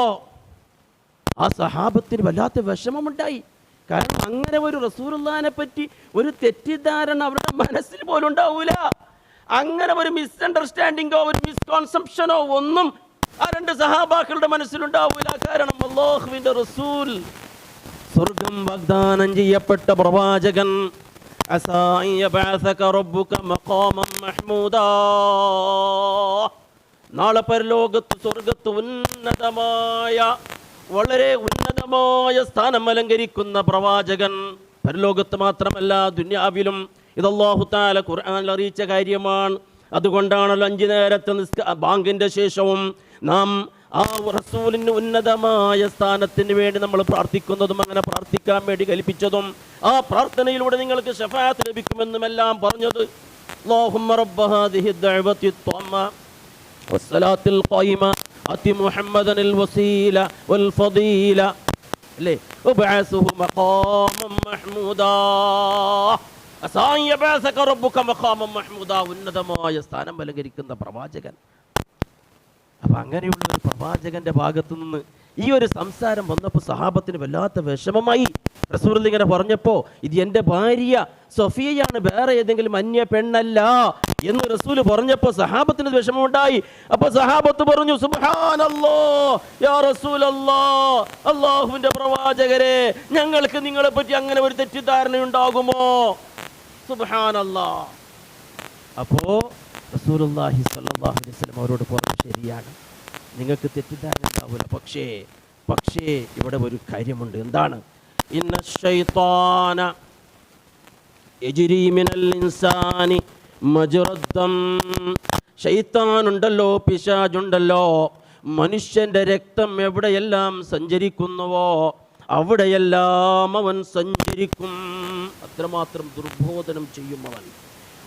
ആ സഹാബത്തിന് വല്ലാത്ത വിഷമമുണ്ടായി. കാരണം അങ്ങനെ ഒരു റസൂലുള്ളാഹിനെ പറ്റി ഒരു തെറ്റിദ്ധാരണ അവരുടെ മനസ്സിൽ പോലും ഉണ്ടാവൂല. അങ്ങനെ ഒരു മിസ്അണ്ടർസ്റ്റാൻഡിങ്ങോ ഒരു മിസ്കോൺസെപ്ഷനോ ഒന്നും ആ രണ്ട് സഹാബാക്കളുടെ മനസ്സിലുണ്ടാവൂല. കാരണം അല്ലാഹുവിൻ്റെ റസൂൽ, സ്വർഗം വാഗ്ദാനം ചെയ്യപ്പെട്ട പ്രവാചകൻ, അസാ അൻ യബ്അസക റബ്ബുക മഖാമൻ മഹ്മൂദാ, നാളെ പരലോകത്ത് സ്വർഗത്ത് ഉന്നതമായ, വളരെ ഉന്നതമായ സ്ഥാനം അലങ്കരിക്കുന്ന പ്രവാചകൻ, പരലോകത്ത് മാത്രമല്ല ദുനിയാവിലും. ഇത് അല്ലാഹു തആല ഖുർആനിൽ അറിയിച്ച കാര്യമാണ്. അതുകൊണ്ടാണല്ലോ 5 നേരത്തെ ബാങ്കിൻ്റെ ശേഷവും നാം ആ റസൂലിന് ഉന്നതമായ സ്ഥാനത്തിന് വേണ്ടി നമ്മൾ പ്രാർത്ഥിക്കുന്നതും അങ്ങനെ പ്രാർത്ഥിക്കാൻ വേണ്ടി കൽപ്പിച്ചതും ആ പ്രാർത്ഥനയിലൂടെ നിങ്ങൾക്ക് ശഫാഅത്ത് ലഭിക്കുമെന്നുമെല്ലാം പറഞ്ഞത്. അല്ലാഹുമ്മ റബ്ബ ഹാദിഹി ദഅവതി ത്വമ്മ വസ്സലാത്തിൽ ഖായിമ അതി മുഹമ്മദനിൽ വസീല വൽ ഫദീല അല്ലേ ഉബഅസുഹു മഖാമൻ മഹ്മൂദാ, അസാ അൻ യബ്അസക റബ്ബുക മഖാമൻ മഹ്മൂദാ, ഉന്നതമായ സ്ഥാനം അലങ്കരിക്കുന്ന പ്രവാചകൻ. അപ്പം അങ്ങനെയുള്ള ഒരു പ്രവാചകന്റെ ഭാഗത്തു നിന്ന് ഈ ഒരു സംസാരം വന്നപ്പോൾ സഹാബത്തിന് വല്ലാത്ത വിഷമമായി. റസൂൽ ഇങ്ങനെ പറഞ്ഞപ്പോൾ ഇത് എൻ്റെ ഭാര്യ സഫിയയാണ്, വേറെ ഏതെങ്കിലും അന്യ പെണ്ണല്ല എന്ന് റസൂൽ പറഞ്ഞപ്പോൾ സഹാബത്തിന് വിഷമമുണ്ടായി. അപ്പോൾ സഹാബത്ത് പറഞ്ഞു, സുബ്ഹാനല്ലാഹ് യാ റസൂലല്ലാഹ്, അല്ലാഹുവിൻ്റെ പ്രവാചകരെ, ഞങ്ങൾക്ക് നിങ്ങളെ പറ്റി അങ്ങനെ ഒരു തെറ്റിദ്ധാരണ ഉണ്ടാകുമോ? സുബ്ഹാനല്ലാഹ്. അപ്പോൾ റസൂലുള്ളാഹി സ്വല്ലല്ലാഹു അലൈഹി വസല്ലം അവരോട് പറഞ്ഞു, ശരിയാണ്, നിങ്ങൾക്ക് തെറ്റിദ്ധാരണ ഉണ്ടാവില്ല. പക്ഷേ ഇവിടെ ഒരു കാര്യമുണ്ട്. എന്താണ്? ഇന്ന ശൈത്താന യജ്രി മിനൽ ഇൻസാനി മജ്റദ്ദം, ശൈത്താനുണ്ടല്ലോ, പിശാചുണ്ടല്ലോ, മനുഷ്യൻ്റെ രക്തം എവിടെയെല്ലാം സഞ്ചരിക്കുന്നുവോ അവിടെയെല്ലാം അവൻ സഞ്ചരിക്കും. അത്രമാത്രം ദുർബോധനം ചെയ്യും അവൻ.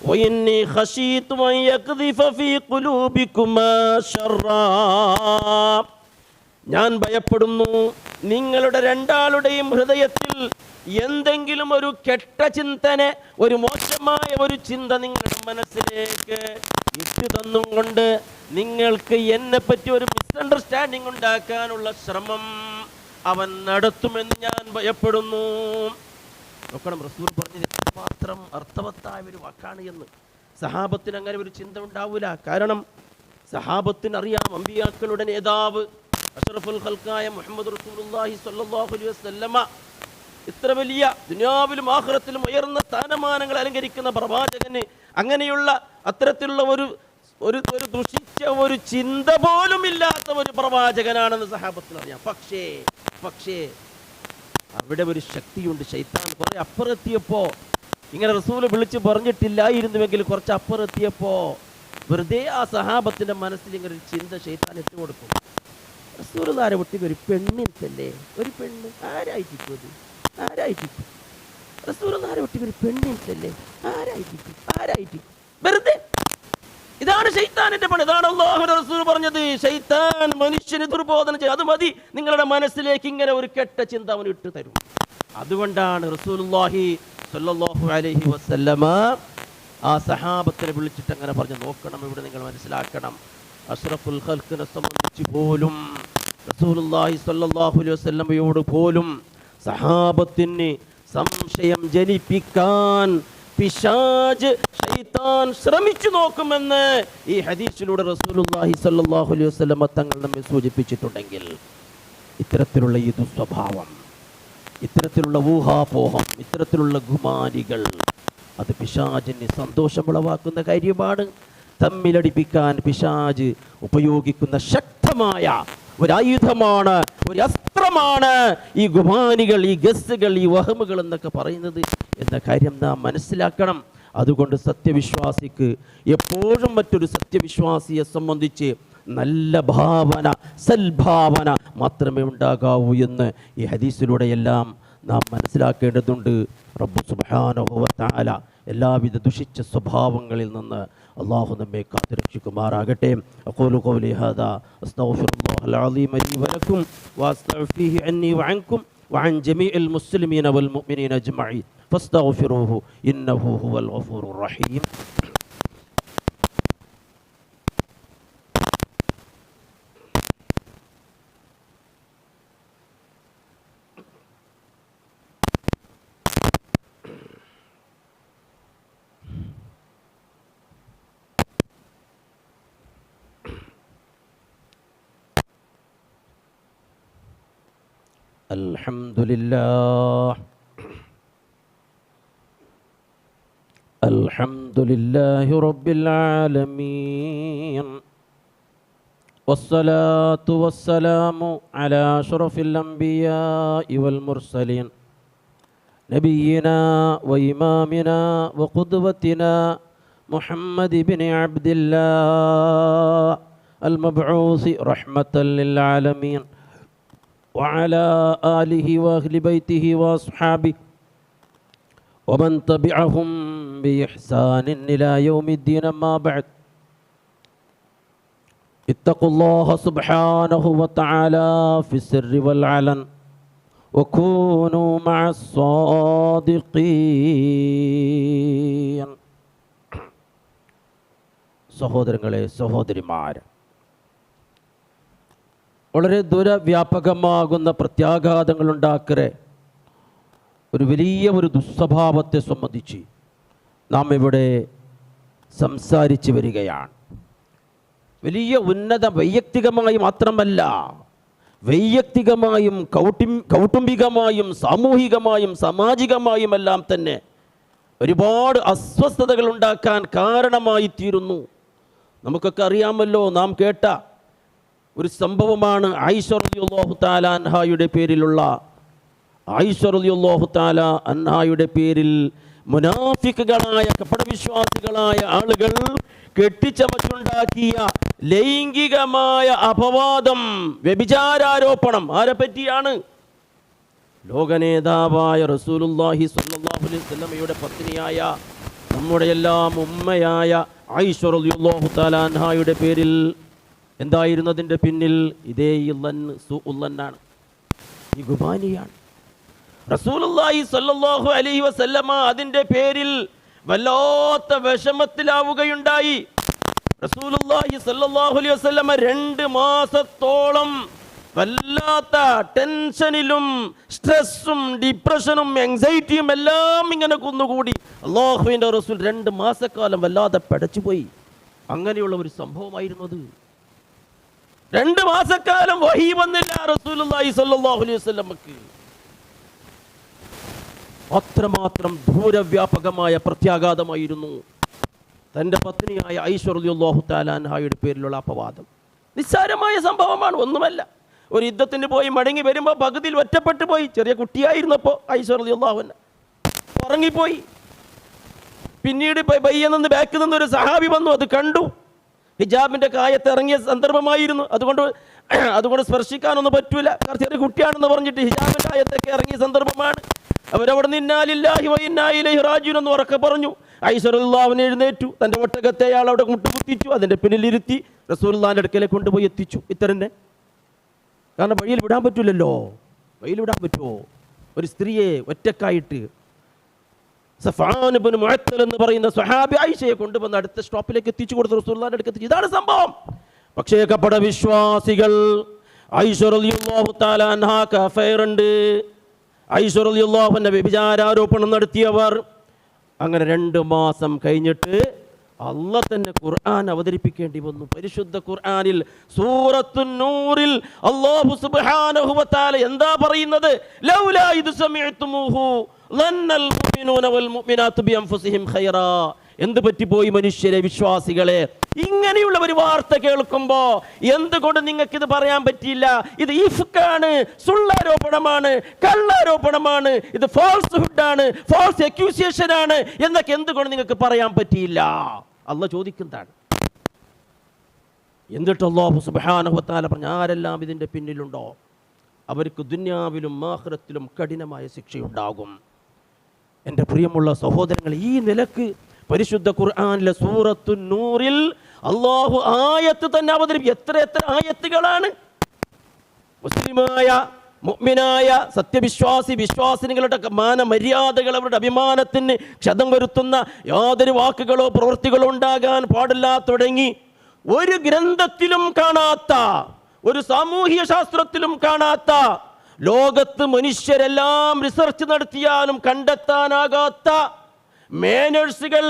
وإني خشيت أن يقذف في قلوبكما شرا, ഞാൻ ഭയപ്പെടുന്നു നിങ്ങളുടെ രണ്ടാളുടെയും ഹൃദയത്തിൽ എന്തെങ്കിലും ഒരു കെട്ട ചിന്തന, ഒരു മോശമായ ഒരു ചിന്ത നിങ്ങളുടെ മനസ്സിലേക്ക് ഇട്ടു തന്നും കൊണ്ട് നിങ്ങൾക്ക് എന്നെ പറ്റി ഒരു മിസ്അണ്ടർസ്റ്റാൻഡിങ് ഉണ്ടാക്കാനുള്ള ശ്രമം അവൻ നടത്തുമെന്ന് ഞാൻ ഭയപ്പെടുന്നു. നോക്കണം, റസൂൽ പറഞ്ഞത് എത്രമാത്രം അർത്ഥവത്തായ ഒരു വാക്കാണ് എന്ന്. സഹാബത്തിന് അങ്ങനെ ഒരു ചിന്ത ഉണ്ടാവില്ല. കാരണം സഹാബത്തിന് അറിയാം, അമ്പിയാക്കളുടെ നേതാവ് അഷ്റഫുൽ ഖൽഖായ മുഹമ്മദ് റസൂലുള്ളാഹി സ്വല്ലല്ലാഹു അലൈഹി വസല്ലമ ഇത്ര വലിയ ദുനിയാവിലും ആഖിറത്തിലും ഉയർന്ന സ്ഥാനമാനങ്ങൾ അലങ്കരിക്കുന്ന പ്രവാചകന് അങ്ങനെയുള്ള അത്തരത്തിലുള്ള ഒരു ഒരു ദുഷിച്ച ഒരു ചിന്ത പോലും ഇല്ലാത്ത ഒരു പ്രവാചകനാണെന്ന് സഹാബത്തിന് അറിയാം. പക്ഷേ അവിടെ ഒരു ശക്തിയുണ്ട്. ശൈത്താൻ കുറെ അപ്പുറത്തിയപ്പോ, ഇങ്ങനെ റസൂല് വിളിച്ച് പറഞ്ഞിട്ടില്ലായിരുന്നുവെങ്കിൽ കുറച്ച് അപ്പുറത്തിയപ്പോ വെറുതെ ആ സഹാബത്തിന്റെ മനസ്സിൽ ഇങ്ങനെ ഒരു ചിന്ത ശൈത്താൻ ഇട്ട് കൊടുക്കും. റസൂലുള്ളാഹിയെ ഒട്ടി ഒരു പെണ്ണിനല്ലേ, ഒരു പെണ്ണ് ആരായിരിക്കും, റസൂലുള്ളാഹിയെ ഒട്ടി ഒരു പെണ്ണിനല്ലേ, ആരായിരിക്കും വെറുതെ. ഇതാണ് ശൈത്താനിന്റെ പണി. ഇതാണ് അല്ലാഹുവിന്റെ റസൂൽ പറഞ്ഞത്, ശൈത്താൻ മനുഷ്യന് ദുർബോധന ചെയ്യും. അത് മതി, നിങ്ങളുടെ മനസ്സിലേക്ക് ഇങ്ങനെ ഒരു കെട്ട ചിന്ത അവൻ ഇട്ട് തരും. അതുകൊണ്ടാണ് റസൂലുള്ളാഹി സ്വല്ലല്ലാഹു അലൈഹി വസല്ലമ ആ സഹാബത്തിനെ വിളിച്ചിട്ട് അങ്ങനെ പറഞ്ഞു. നോക്കണം, ഇവിടെ നിങ്ങൾ മനസ്സിലാക്കണം, അഷ്റഫുൽ ഖൽഖിനെ സംബന്ധിച്ച് പോലും റസൂലുള്ളാഹി സ്വല്ലല്ലാഹു അലൈഹി വസല്ലമയോട് പോലും സഹാബത്തിന് സംശയം ജനിപ്പിക്കാൻ പിശാച് ശൈത്താൻ ശ്രമിച്ചു നോക്കുമെന്ന് ഈ ഹദീസിലൂടെ റസൂലുള്ളാഹി സ്വല്ലല്ലാഹു അലൈഹി വസല്ലമ തങ്ങൾ നമ്മെ സൂചിപ്പിച്ചിട്ടുണ്ടെങ്കിൽ, ഇത്തരത്തിലുള്ള ഈ ദുസ്വഭാവം, ഇത്തരത്തിലുള്ള ഊഹാപോഹം, ഇത്തരത്തിലുള്ള ഗുമാനികൾ അത് പിശാചിന് സന്തോഷമുളവാക്കുന്ന കാര്യമാണ്. തമ്മിലടിപ്പിക്കാൻ പിശാച് ഉപയോഗിക്കുന്ന ശക്തമായ ഒരായുധമാണ്, ഒരു അസ്ത്രമാണ് ഈ ഗുമാനികൾ, ഈ ഗസ്സുകൾ, ഈ വഹമുകൾ എന്നൊക്കെ പറയുന്നത് എന്ന കാര്യം നാം മനസ്സിലാക്കണം. അതുകൊണ്ട് സത്യവിശ്വാസിക്ക് എപ്പോഴും മറ്റൊരു സത്യവിശ്വാസിയെ സംബന്ധിച്ച് നല്ല ഭാവന, സൽഭാവന മാത്രമേ ഉണ്ടാകാവൂ എന്ന് ഈ ഹദീസിലൂടെയെല്ലാം നാം മനസ്സിലാക്കേണ്ടതുണ്ട്. റബ്ബ് സുബ്ഹാനഹു വ തആല എല്ലാവിധ ദുഷിച്ച സ്വഭാവങ്ങളിൽ നിന്ന് അല്ലാഹു നമ്മെ കാത്തുരക്ഷിക്കുമാറാകട്ടെ. അഖൂലു ഖൗലി ഹാദാ അസ്തഗ്ഫിറുല്ലാഹൽ അലീമ ലി വലക്കും വഅസ്തഗ്ഫിറുഹു അന്നി വഅൻകും വഅൻ ജമീഇൽ മുസ്ലിമീന വൽ മുഅ്മിനീന അജ്മഈൻ ഫസ്തഗ്ഫിറുഹു ഇന്നഹു ഹുവൽ ഗഫൂറുർ റഹീം. അൽഹംദുലില്ലാഹി റബ്ബിൽ ആലമീൻ വസ്സലാത്തു വസ്സലാമു അലാ അഷ്റഫിൽ അംബിയാഇ വൽ മുർസലീൻ നബിയിനാ വ ഇമാമിനാ വ ഖുദ്വത്തിനാ മുഹമ്മദ് ഇബ്നു അബ്ദില്ലാഹ് അൽ മബ്ഊസ് റഹ്മത്തൻ ലിൽ ആലമീൻ وعلى آله وأهل بيته وأصحابه ومن تبعهم بإحسان إلى يوم الدين. أما بعد، اتقوا الله سبحانه وتعالى في السر والعلن وكونوا مع الصادقين. സഹോദരങ്ങളെ, സഹോദരിമാരെ, വളരെ ദുരവ്യാപകമാകുന്ന പ്രത്യാഘാതങ്ങളുണ്ടാക്കരെ ഒരു വലിയ ഒരു ദുസ്വഭാവത്തെ സംബന്ധിച്ച് നാം ഇവിടെ സംസാരിച്ചു വരികയാണ്. വലിയ ഉന്നത വൈയക്തികമായി മാത്രമല്ല, വൈയക്തികമായും കൗട്ടുംബികമായും സാമൂഹികമായും സാമാജികമായും എല്ലാം തന്നെ ഒരുപാട് അസ്വസ്ഥതകൾ ഉണ്ടാക്കാൻ കാരണമായി തീരുന്നു. നമുക്കൊക്കെ അറിയാമല്ലോ, നാം കേട്ട ഒരു സംഭവമാണ് ആയിഷ റളിയല്ലാഹു തആല അൻഹായുടെ പേരിലുള്ള അൻഹായുടെ പേരിൽ മുനാഫിക്കുകളായ കപടവിശ്വാസികളായ ആളുകൾ കെട്ടിച്ചമച്ചുണ്ടാക്കിയ ലൈംഗികമായ അപവാദം, വ്യഭിചാരാരോപണം. ആരെ പറ്റിയാണ്? ലോകനേതാവായ റസൂലുള്ളാഹി സ്വല്ലല്ലാഹു അലൈഹി വസല്ലമയുടെ പത്നിയായ നമ്മുടെ എല്ലാം ഉമ്മയായ ആയിഷ റളിയല്ലാഹു തആല അൻഹായുടെ പേരിൽ എന്തായിരുന്നു അതിൻ്റെ പിന്നിൽ? ഇതേ സുഉല്ലന്നാണ്, ഈ ഗുമാനിയാണ്. റസൂലുള്ളാഹി സ്വല്ലല്ലാഹു അലൈഹി വസല്ലമ അതിൻ്റെ പേരിൽ വല്ലാത്ത വിഷമത്തിലാവുകയുണ്ടായി. റസൂലുള്ളാഹി സ്വല്ലല്ലാഹു അലൈഹി വസല്ലമ 2 മാസത്തോളം വല്ലാത്ത ടെൻഷനിലും സ്ട്രെസ്സും ഡിപ്രഷനും ആങ്സൈറ്റിയും എല്ലാം ഇങ്ങനെ കുന്നുകൂടി. അല്ലാഹുവിൻ്റെ റസൂൽ 2 മാസക്കാലം വല്ലാതെ പടച്ചുപോയി. അങ്ങനെയുള്ള ഒരു സംഭവമായിരുന്നു അത്. 2 മാസക്കാലം വഹി വന്നില്ല റസൂലുള്ളാഹി സ്വല്ലല്ലാഹു അലൈഹി വസല്ലമക്ക്. അത്രമാത്രം ദൂരവ്യാപകമായ പ്രത്യാഘാതമായിരുന്നു തൻ്റെ പത്നിയായ ആയിഷ റളിയല്ലാഹു തആല അൻഹയുടെ പേരിലുള്ള അപവാദം. നിസ്സാരമായ സംഭവമാണ്, ഒന്നുമല്ല. ഒരു യുദ്ധത്തിന് പോയി മടങ്ങി വരുമ്പോൾ പകുതിയിൽ ഒറ്റപ്പെട്ടു പോയി. ചെറിയ കുട്ടിയായിരുന്നപ്പോൾ ആയിഷ റളിയല്ലാഹു അൻഹ ഉറങ്ങിപ്പോയി. പിന്നീട് ബയ്യ നിന്ന് ബാക്കിൽ നിന്ന് ഒരു സഹാബി വന്നു, അത് കണ്ടു. ഹിജാബിൻ്റെ കായത്ത് ഇറങ്ങിയ സന്ദർഭമായിരുന്നു. അതുകൊണ്ട് സ്പർശിക്കാനൊന്നും പറ്റൂല, ചെറിയ കുട്ടിയാണെന്ന് പറഞ്ഞിട്ട് ഹിജാബിൻ്റെ കായത്തൊക്കെ ഇറങ്ങിയ സന്ദർഭമാണ്. അവരവിടെ നിന്ന് ഇന്നാ ലില്ലാഹി വ ഇന്നാ ഇലൈഹി റാജിഊൻ എന്ന് ഉറക്കെ പറഞ്ഞു. ആയിഷ റളിയല്ലാഹു അൻഹ എഴുന്നേറ്റു. തൻ്റെ ഒട്ടകത്തെ അയാൾ അവിടെ മുട്ടുകുത്തിച്ചു, അതിൻ്റെ പിന്നിലിരുത്തി റസൂലുള്ളാഹിൻ്റെ അടുക്കലേക്ക് കൊണ്ടുപോയി എത്തിച്ചു. ഇത്തരന്നെ, കാരണം വഴിയിൽ വിടാൻ പറ്റില്ലല്ലോ. വഴിയിൽ വിടാൻ പറ്റുമോ ഒരു സ്ത്രീയെ ഒറ്റക്കായിട്ട്? സഫ്വാൻ ഇബ്നു മുഅത്തൽ എന്ന് പറയുന്ന സ്വഹാബി ആയിഷയെ കൊണ്ടുവന്ന് അടുത്ത സ്റ്റോപ്പിലേക്ക് എത്തിച്ചു കൊടുത്തു. റസൂലുള്ളാഹിന്റെ അടുത്ത് എത്തിച്ചു. ഇതാണ് സംഭവം. പക്ഷേ കപട വിശ്വാസികൾ ആയിഷ റളിയല്ലാഹു തആല അൻഹാക്ക് അഫയറുണ്ട്. ആയിഷ റളിയല്ലാഹു അൻഹ വ്യഭിചാരാരോപണം നടത്തിയവർ. അങ്ങനെ 2 മാസം കഴിഞ്ഞിട്ട് അല്ലാഹ് തന്നെ ഖുർആൻ അവതരിപ്പിക്കേണ്ടി വന്നു. പരിശുദ്ധ ഖുർആനിൽ സൂറത്തുൻ നൂറിൽ അല്ലാഹു സുബ്ഹാനഹു വ തആല എന്താ പറയുന്നത്? ലൗലാ ഇദ് സമിഅ്തുമൂഹു ലന്നൽ മുഅ്മിനൂന വൽ മുഅ്മിനാത്തു ബിഅൻഫുസിഹിം ഖൈറാ. എന്ത് പറ്റിപ്പോയി മനുഷ്യരെ, വിശ്വാസികളെ? ഇങ്ങനെയുള്ള ഒരു വാർത്ത കേൾക്കുമ്പോൾ എന്തുകൊണ്ട് നിങ്ങൾക്കിത് പറയാൻ പറ്റിയില്ല? ഇത് ഇഫ്കാണ്, സുള്ളാരോപണമാണ്, കള്ളാരോപണമാണ്, ഇത് ഫാൾസ്ഹുഡാണ്, ഫാൾസ് അക്യൂസിയേഷൻ ആണ് എന്നൊക്കെ എന്തുകൊണ്ട് നിങ്ങൾക്ക് പറയാൻ പറ്റിയില്ല? അല്ലാഹ് ചോദിക്കുന്നതാണ്. എന്നിട്ട് അല്ലാഹു സുബ്ഹാനഹു വ തആല പറഞ്ഞു, ആരെല്ലാം ഇതിൻ്റെ പിന്നിലുണ്ടോ അവർക്ക് ദുനിയാവിലും ആഖിറത്തിലും കഠിനമായ ശിക്ഷയുണ്ടാകും. എൻ്റെ പ്രിയമുള്ള സഹോദരങ്ങൾ, ഈ നിലക്ക് പരിശുദ്ധ ഖുർആനിലെ സൂറത്തുൻ നൂറിൽ അല്ലാഹു ആയത്ത് തന്നെ അവതരിപ്പിക്കും. എത്ര ആയത്തുകളാണ്! മുസ്ലിമായ മുഅ്മിനായ സത്യവിശ്വാസി വിശ്വാസിനികളുടെ മാനമര്യാദകൾ, അവരുടെ അഭിമാനത്തിന് ക്ഷതം വരുത്തുന്ന യാതൊരു വാക്കുകളോ പ്രവൃത്തികളോ ഉണ്ടാകാൻ പാടില്ല തുടങ്ങി ഒരു ഗ്രന്ഥത്തിലും കാണാത്ത, ഒരു സാമൂഹ്യ ശാസ്ത്രത്തിലും കാണാത്ത, ലോകത്ത് മനുഷ്യരെല്ലാം റിസർച്ച് നടത്തിയാലും കണ്ടെത്താനാകാത്ത മേനേഴ്സുകൾ,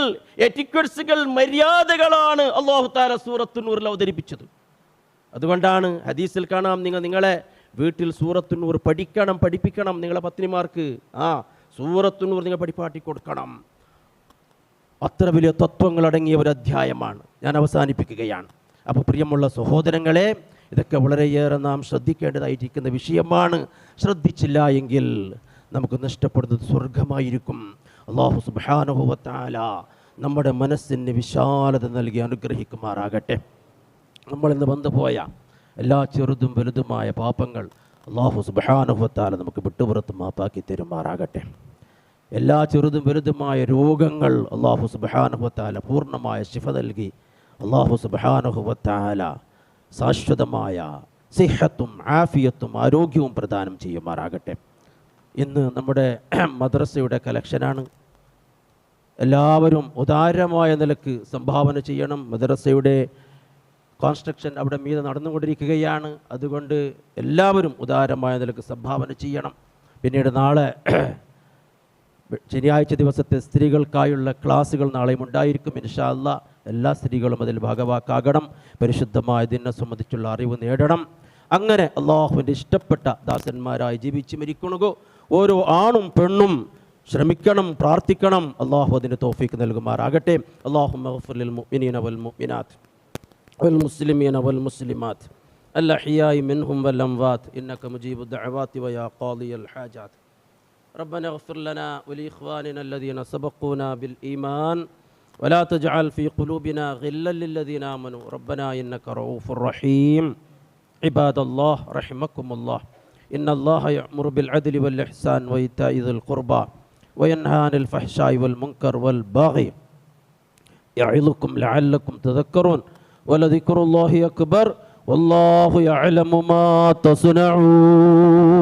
എറ്റിക്വറ്റ്സുകൾ, മര്യാദകളാണ് അല്ലാഹു തആല സൂറത്തുൻ നൂറിൽ അവതരിപ്പിച്ചത്. അതുകൊണ്ടാണ് ഹദീസിൽ കാണാം, നിങ്ങളെ വീട്ടിൽ സൂറത്തുൻ നൂർ പഠിപ്പിക്കണം. നിങ്ങളെ പത്നിമാർക്ക് സൂറത്തുൻ നൂർ നിങ്ങൾ പഠിപ്പാട്ടി കൊടുക്കണം. അത്ര വലിയ തത്വങ്ങൾ അടങ്ങിയ ഒരു അധ്യായമാണ്. ഞാൻ അവസാനിപ്പിക്കുകയാണ്. അപ്പോൾ പ്രിയമുള്ള സഹോദരങ്ങളെ, ഇതൊക്കെ വളരെയേറെ നാം ശ്രദ്ധിക്കേണ്ടതായിരിക്കുന്ന വിഷയമാണ്. ശ്രദ്ധിച്ചില്ല എങ്കിൽ നമുക്ക് നഷ്ടപ്പെടുന്നത് സ്വർഗമായിരിക്കും. അല്ലാഹു സുബ്ഹാനഹു വ തആല നമ്മുടെ മനസ്സിന് വിശാലത നൽകി അനുഗ്രഹിക്കുമാറാകട്ടെ. നമ്മളിന്ന് വന്നുപോയ എല്ലാ ചെറുതും വലുതുമായ പാപങ്ങൾ അല്ലാഹു സുബ്ഹാനഹു വ തആല നമുക്ക് വിട്ടുപുറത്ത് മാപ്പാക്കി തരുമാറാകട്ടെ. എല്ലാ ചെറുതും വലുതുമായ രോഗങ്ങൾ അല്ലാഹു സുബ്ഹാനഹു വ തആല പൂർണ്ണമായ ശിഫ നൽകി അല്ലാഹു സുബ്ഹാനഹു വ തആല ശാശ്വതമായ സിഹത്തും ആഫിയത്തും ആരോഗ്യവും പ്രദാനം ചെയ്യുമാറാകട്ടെ. ഇന്ന് നമ്മുടെ മദ്രസയുടെ കലക്ഷനാണ്. എല്ലാവരും ഉദാരമായ നിലക്ക് സംഭാവന ചെയ്യണം. മദ്രസയുടെ കോൺസ്ട്രക്ഷൻ അവിടെ മീതെ നടന്നുകൊണ്ടിരിക്കുകയാണ്. അതുകൊണ്ട് എല്ലാവരും ഉദാരമായ നിലക്ക് സംഭാവന ചെയ്യണം. പിന്നീട് നാളെ ശനിയാഴ്ച ദിവസത്തെ സ്ത്രീകൾക്കായുള്ള ക്ലാസ്സുകൾ നാളെയും ഉണ്ടായിരിക്കും. ഇൻഷാ അല്ലാഹ് എല്ലാ സ്ത്രീകളും അതിൽ ഭാഗവാക്കാകണം. പരിശുദ്ധമായ ദിനെ സംബന്ധിച്ചുള്ള അറിവ് നേടണം. അങ്ങനെ അള്ളാഹുവിൻ്റെ ഇഷ്ടപ്പെട്ട ദാസന്മാരായി ജീവിച്ച് മരിക്കണോ ഓരോ ആണും പെണ്ണും ശ്രമിക്കണം, പ്രാർത്ഥിക്കണം. അള്ളാഹു അതിന് തൗഫീഖ് നൽകുമാറാകട്ടെ. അല്ലാഹുമ്മ ഗ്ഫിർ ലിൽ മുഅ്മിനീന വൽ മുഅ്മിനാത്ത് വൽ മുസ്ലിമീന വൽ മുസ്ലിമാത്ത് അൽഅഹ്യാഇ മിൻഹും വൽ അംവാത്ത് ഇന്നക മുജീബു ദഅവാതി വയാ ഖാദിയൽ ഹാജാത്ത്. ربنا اغفر لنا ولإخواننا الذين سبقونا بالإيمان ولا تجعل في قلوبنا غلا للذين آمنوا ربنا إنك رؤوف رحيم. عباد الله رحمكم الله، إن الله يأمر بالعدل والإحسان وإيتاء ذي القربى وينهى عن الفحشاء والمنكر والبغي يعظكم لعلكم تذكرون ولذكر الله أكبر والله يعلم ما تصنعون.